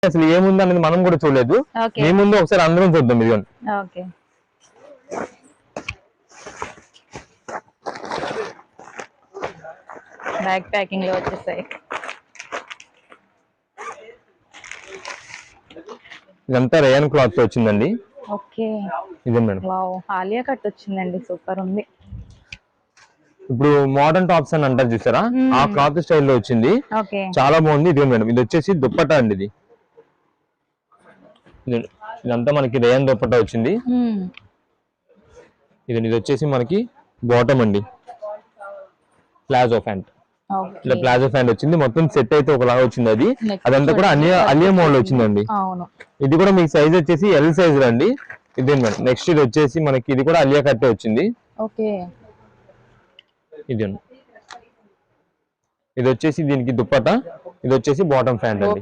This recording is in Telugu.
అసలు ఏముంది అనేది మనం కూడా చూడలేదు. మీ ముందు ఒకసారి అందరం చూద్దాం. ఇదిగోండి. ఓకే, బ్యాగ్ ప్యాకింగ్ లో వచ్చేసాయి. ఇదంతా రేయన్ క్లాత్ వచ్చిందండి. ఓకే, ఇదే మేడం. వావ్, ఆలియా కట్ వచ్చిందండి, సూపర్ ఉంది. ఇప్పుడు మోడర్న్ టాప్స్ అని అంటారు చూసారా, ఆ క్లాత్ స్టైల్లో వచ్చింది. చాలా బాగుంది. ఇదే మేడం, ఇది వచ్చేసి దుప్పట్టా అండి. ఇదంతా మనకి రేయన్ దుప్పట్టా వచ్చింది. ఇది వచ్చేసి మనకి బాటమ్ అండి, ప్లాజో ప్యాంట్. ఇలా ప్లాజో ప్యాంట్ వచ్చింది. మొత్తం సెట్ అయితే ఒకలాగా వచ్చింది. అదంతా కూడా అలియా మోడల్ వచ్చిందండి. ఇది కూడా మీకు సైజ్ వచ్చేసి ఎల్ సైజ్ అండి. ఇదే మేడం. నెక్స్ట్ ఇది వచ్చేసి మనకి ఇది కూడా అలియా కట్టే వచ్చింది. ఇది వచ్చేసి దీనికి దుప్పట్టా, ఇది వచ్చేసి బాటమ్ ప్యాంట్ అండి.